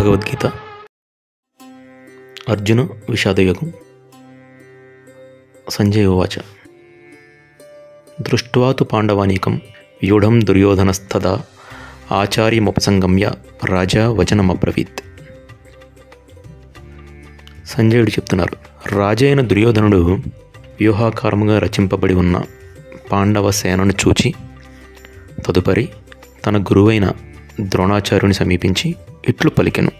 భగవద్గీత అర్జున విషాదయోగం. సంజయ ఉవాచ దృష్ట్వా తు పాండవానీకం వ్యూఢం దుర్యోధనస్తదా ఆచార్యముపసంగమ్య రాజా వచనమబ్రవీత్. సంజయుడు చెప్తున్నారు, రాజైన దుర్యోధనుడు వ్యూహాకారముగా రచింపబడి ఉన్న పాండవ సేనను చూచి తదుపరి తన గురువైన ద్రోణాచార్యుని సమీపించి ఇట్లు పలికెను.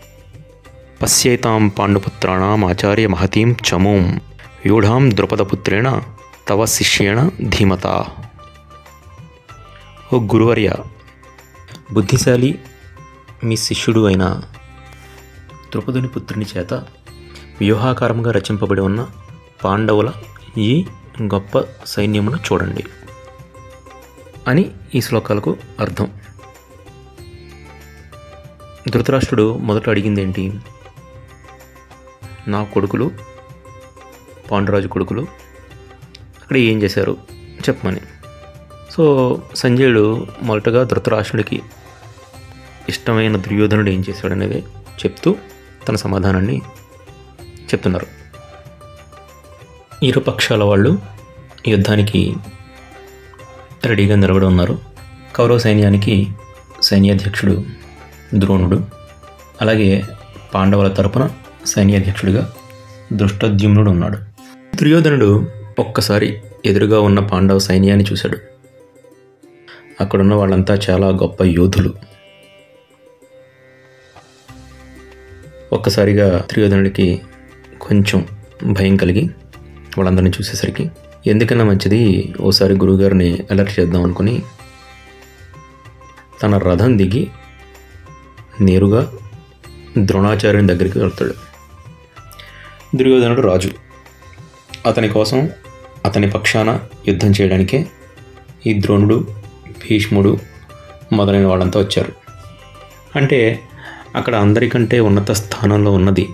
పశ్యైతాం పాండుపుత్రాణం ఆచార్య మహతీం చమూం వ్యూఢాం ద్రుపదపుత్రేణ తవ శిష్యేణ ధీమతా. ఓ గురువర్య, బుద్ధిశాలి మీ శిష్యుడు అయిన ద్రుపదుని పుత్రుని చేత వ్యూహాకారంగా రచింపబడి ఉన్న పాండవుల ఈ గొప్ప సైన్యమును చూడండి అని ఈ శ్లోకాలకు అర్థం. ధృతరాష్ట్రుడు మొదట అడిగింది ఏంటి? నా కొడుకులు, పాండురాజు కొడుకులు అక్కడ ఏం చేశారు చెప్పమని. సో సంజయుడు మొదటగా ధృతరాష్ట్రుడికి ఇష్టమైన దుర్యోధనుడు ఏం చేశాడనేది చెప్తూ తన సమాధానాన్ని చెప్తున్నారు. ఇరు పక్షాల వాళ్ళు యుద్ధానికి రెడీగా నిలబడి ఉన్నారు. కౌరవ సైన్యానికి సైన్యాధ్యక్షుడు ద్రోణుడు, అలాగే పాండవుల తరపున సైన్యాధ్యక్షుడిగా దృష్టద్యుమ్నుడు ఉన్నాడు. దుర్యోధనుడు ఒక్కసారి ఎదురుగా ఉన్న పాండవ సైన్యాన్ని చూశాడు. అక్కడున్న వాళ్ళంతా చాలా గొప్ప యోధులు. ఒక్కసారిగా దుర్యోధనుడికి కొంచెం భయం కలిగి వాళ్ళందరినీ చూసేసరికి ఎందుకన్నా మంచిది ఓసారి గురువుగారిని అలర్ట్ చేద్దాం అనుకుని తన రథం దిగి నేరుగా ద్రోణాచార్యుని దగ్గరికి వెళ్తాడు. దుర్యోధనుడు రాజు, అతని కోసం అతని పక్షాన యుద్ధం చేయడానికే ఈ ద్రోణుడు, భీష్ముడు మొదలైన వాళ్ళంతా వచ్చారు. అంటే అక్కడ అందరికంటే ఉన్నత స్థానంలో ఉన్నది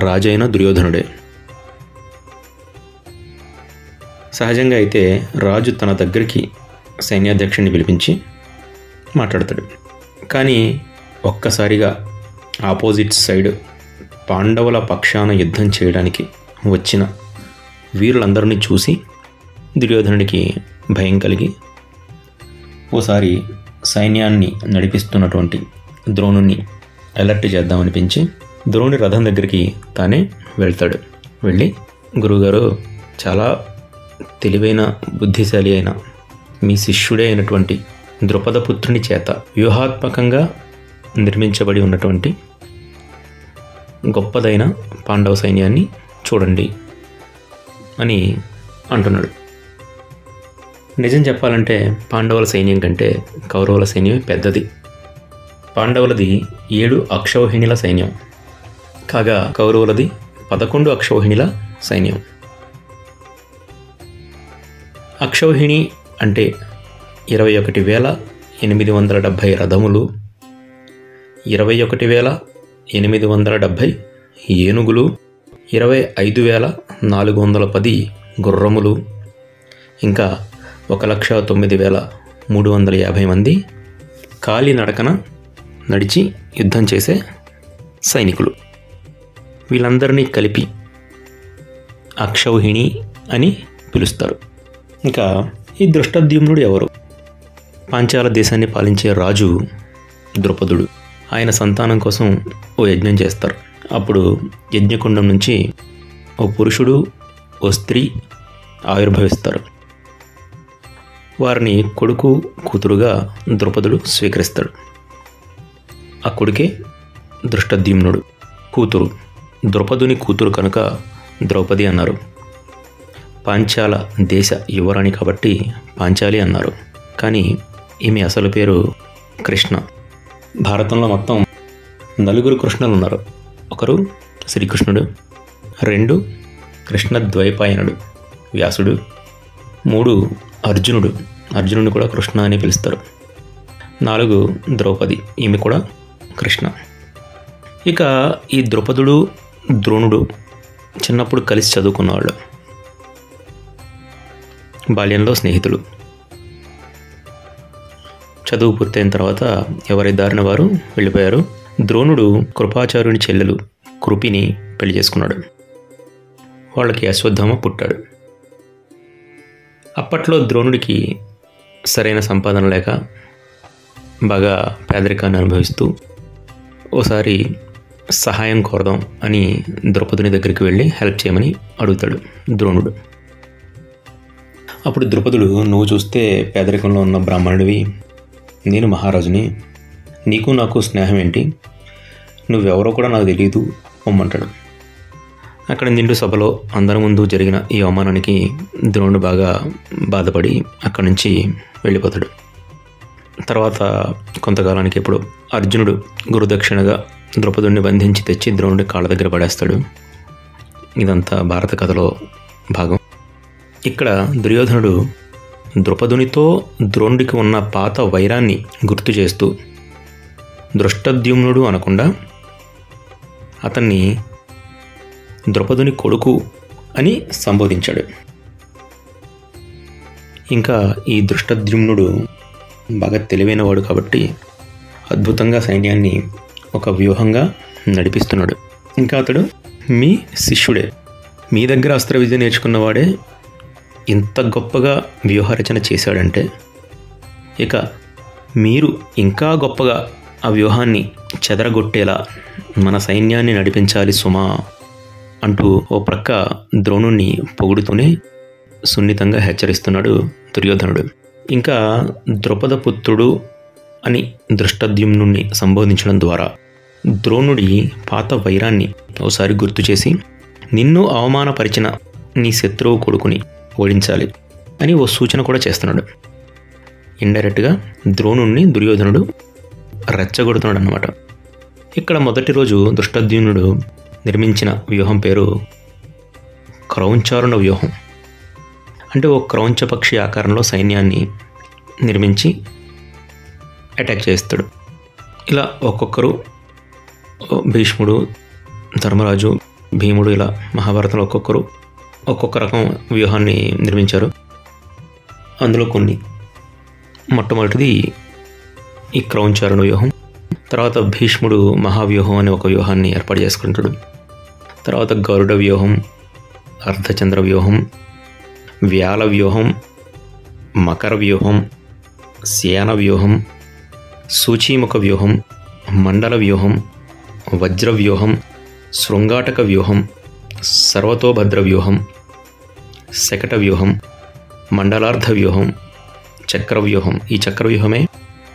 రాజైన దుర్యోధనుడే. సహజంగా అయితే రాజు తన దగ్గరికి సైన్యాధ్యక్షుడిని పిలిపించి మాట్లాడతాడు. కానీ ఒక్కసారిగా ఆపోజిట్ సైడ్ పాండవుల పక్షాన యుద్ధం చేయడానికి వచ్చిన వీరులందరినీ చూసి దుర్యోధనుడికి భయం కలిగి ఓసారి సైన్యాన్ని నడిపిస్తున్నటువంటి ద్రోణుని అలర్ట్ చేద్దామనిపించి ద్రోణుని రథం దగ్గరికి తానే వెళ్తాడు. వెళ్ళి, గురువుగారు, చాలా తెలివైన బుద్ధిశాలి అయిన మీ శిష్యుడే అయినటువంటి ద్రుపదపుత్రుని చేత వ్యూహాత్మకంగా నిర్మించబడి ఉన్నటువంటి గొప్పదైన పాండవ సైన్యాన్ని చూడండి అని అంటున్నాడు. నిజం చెప్పాలంటే పాండవుల సైన్యం కంటే కౌరవుల సైన్యమే పెద్దది. పాండవులది 7 అక్షౌహిణిల సైన్యం కాగా కౌరవులది 11 అక్షౌహిణిల సైన్యం. అక్షౌహిణి అంటే 21,870 రథములు, 21,870 ఏనుగులు, 25,410 గుర్రములు, ఇంకా 1,09,350 మంది కాలినడకన నడిచి యుద్ధం చేసే సైనికులు. వీళ్ళందరినీ కలిపి అక్షౌహిణి అని పిలుస్తారు. ఇంకా ఈ దృష్టద్యుమ్నుడు ఎవరు? పాంచాల దేశాన్ని పాలించే రాజు ద్రుపదుడు. ఆయన సంతానం కోసం ఓ యజ్ఞం చేస్తారు. అప్పుడు యజ్ఞకుండం నుంచి ఓ పురుషుడు, ఓ స్త్రీ ఆవిర్భవిస్తారు. వారిని కొడుకు, కూతురుగా ద్రుపదుడు స్వీకరిస్తాడు. ఆ కొడుకే దృష్టద్యుమ్నుడు. కూతురు ద్రుపదుని కూతురు కనుక ద్రౌపది అన్నారు. పాంచాల దేశ యువరాణి కాబట్టి పాంచాలి అన్నారు. కానీ ఈమె అసలు పేరు కృష్ణ. భారతంలో మొత్తం 4 కృష్ణులు ఉన్నారు. ఒకరు శ్రీకృష్ణుడు, 2 కృష్ణద్వైపాయనుడు వ్యాసుడు, 3 అర్జునుడు, అర్జునుడు కూడా కృష్ణ అని పిలుస్తారు, 4 ద్రౌపది, ఈమె కూడా కృష్ణ. ఇక ఈ ద్రుపదుడు, ద్రోణుడు చిన్నప్పుడు కలిసి చదువుకున్నవాళ్ళు, బాల్యంలో స్నేహితులు. చదువు పూర్తయిన తర్వాత ఎవరి దారిన వారు వెళ్ళిపోయారు. ద్రోణుడు కృపాచార్యుని చెల్లెలు కృపిని పెళ్లి చేసుకున్నాడు. వాళ్ళకి అశ్వత్థామ పుట్టాడు. అప్పట్లో ద్రోణుడికి సరైన సంపాదన లేక బాగా పేదరికాన్ని అనుభవిస్తూ ఓసారి సహాయం కోరదాం అని ద్రౌపదుని దగ్గరికి వెళ్ళి హెల్ప్ చేయమని అడుగుతాడు ద్రోణుడు. అప్పుడు ద్రౌపదుడు, నువ్వు చూస్తే పేదరికంలో ఉన్న బ్రాహ్మణుడివి, నేను మహారాజుని, నీకు నాకు స్నేహం ఏంటి, నువ్వెవరో కూడా నాకు తెలియదు పొమ్మంటాడు. అక్కడ నిండు సభలో అందరి ముందు జరిగిన ఈ అవమానానికి ద్రోణుడు బాగా బాధపడి అక్కడి నుంచి వెళ్ళిపోతాడు. తర్వాత కొంతకాలానికి ఇప్పుడు అర్జునుడు గురుదక్షిణగా ద్రౌపదుడిని బంధించి తెచ్చి ద్రోణుడి కాళ్ళ దగ్గర పడేస్తాడు. ఇదంతా భారత కథలో భాగం. ఇక్కడ దుర్యోధనుడు ద్రౌపదునితో ద్రోణుడికి ఉన్న పాత వైరాన్ని గుర్తు చేస్తూ దృష్టద్యుమ్నుడు అనకుండా అతన్ని ద్రౌపదుని కొడుకు అని సంబోధించాడు. ఇంకా ఈ దృష్టద్యుమ్నుడు బాగా తెలివైనవాడు కాబట్టి అద్భుతంగా సైన్యాన్ని ఒక వ్యూహంగా నడిపిస్తున్నాడు. ఇంకా అతడు మీ శిష్యుడే, మీ దగ్గర అస్త్ర విద్య నేర్చుకున్నవాడే ఇంత గొప్పగా వ్యూహరచన చేశాడంటే ఇక మీరు ఇంకా గొప్పగా ఆ వ్యూహాన్ని చెదరగొట్టేలా మన సైన్యాన్ని నడిపించాలి సుమా అంటూ ఓ ప్రక్క ద్రోణుణ్ణి పొగుడుతూనే సున్నితంగా హెచ్చరిస్తున్నాడు దుర్యోధనుడు. ఇంకా ద్రౌపదపుత్రుడు అని దృష్టద్యుమ్నుణ్ణి సంబోధించడం ద్వారా ద్రోణుడి పాత వైరాన్ని ఒకసారి గుర్తు చేసి నిన్ను అవమానపరిచిన నీ శత్రువు కొడుకుని ఓడించాలి అని ఓ సూచన కూడా చేస్తున్నాడు. ఇండైరెక్ట్గా ద్రోణుణ్ణి దుర్యోధనుడు రెచ్చగొడుతున్నాడు అన్నమాట. ఇక్కడ మొదటి రోజు దృష్టద్యుమ్నుడు నిర్మించిన వ్యూహం పేరు క్రౌంచారుణ వ్యూహం. అంటే ఓ క్రౌంచ పక్షి ఆకారంలో సైన్యాన్ని నిర్మించి అటాక్ చేస్తాడు. ఇలా ఒక్కొక్కరు భీష్ముడు, ధర్మరాజు, భీముడు ఇలా మహాభారతంలో ఒక్కొక్కరు ఒక్కొక్క రకం వ్యూహాన్ని నిర్మించారు. అందులో కొన్ని మొట్టమొదటిది ఈ క్రౌంచారుణ వ్యూహం. తర్వాత భీష్ముడు మహావ్యూహం అనే ఒక వ్యూహాన్ని ఏర్పాటు చేసుకుంటాడు. తర్వాత గరుడ వ్యూహం, అర్ధచంద్ర వ్యూహం, వ్యాల వ్యూహం, మకర వ్యూహం, సేన వ్యూహం, సూచీముఖ వ్యూహం, మండల వ్యూహం, వజ్ర వ్యూహం, శృంగాటక వ్యూహం, సర్వతోభద్ర వ్యూహం, శకట వ్యూహం, మండలార్ధ వ్యూహం, చక్రవ్యూహం. ఈ చక్రవ్యూహమే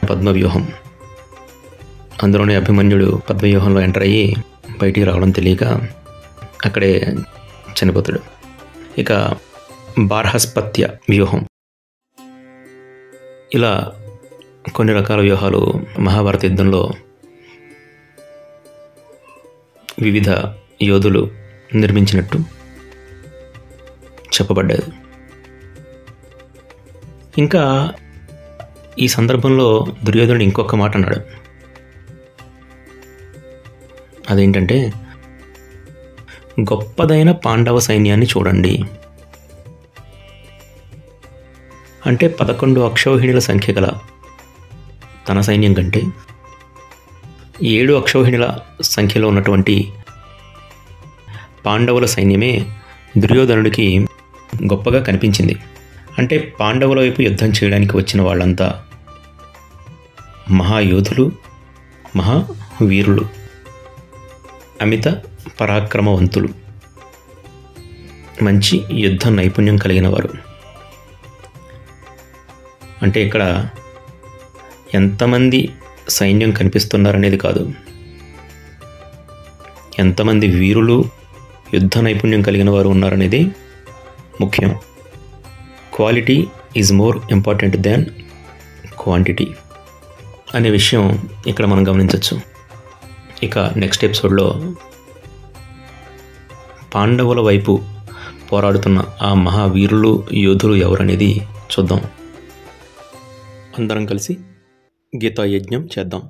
పద్మవ్యూహం. అందులోనే అభిమన్యుడు పద్మవ్యూహంలో ఎంటర్ అయ్యి బయటికి రావడం తెలియక అక్కడే చనిపోతాడు. ఇక బార్హస్పత్య వ్యూహం. ఇలా కొన్ని రకాల వ్యూహాలు మహాభారత యుద్ధంలో వివిధ యోధులు నిర్మించినట్టు చెప్పబడ్డది. ఇంకా ఈ సందర్భంలో దుర్యోధనుడు ఇంకొక మాట అన్నాడు. అదేంటంటే, గొప్పదైన పాండవ సైన్యాన్ని చూడండి. అంటే 11 అక్షౌహిణుల సంఖ్య గల తన సైన్యం కంటే 7 అక్షౌహిణుల సంఖ్యలో ఉన్నటువంటి పాండవుల సైన్యమే దుర్యోధనుడికి గొప్పగా కనిపించింది. అంటే పాండవుల వైపు యుద్ధం చేయడానికి వచ్చిన వాళ్ళంతా మహాయోధులు, మహావీరులు, అమిత పరాక్రమవంతులు, మంచి యుద్ధ నైపుణ్యం కలిగిన వారు. అంటే ఇక్కడ ఎంతమంది సైన్యం కనిపిస్తున్నారనేది కాదు, ఎంతమంది వీరులు, యుద్ధ నైపుణ్యం కలిగిన వారు ఉన్నారనేది ముఖ్యం. Quality is more important than quantity అనే విషయం ఇక్కడ మనం గమనించవచ్చు. ఇక నెక్స్ట్ ఎపిసోడ్లో పాండవుల వైపు పోరాడుతున్న ఆ మహావీరులు, యోధులు ఎవరనేది చూద్దాం. అందరం కలిసి గీతాయజ్ఞం చేద్దాం.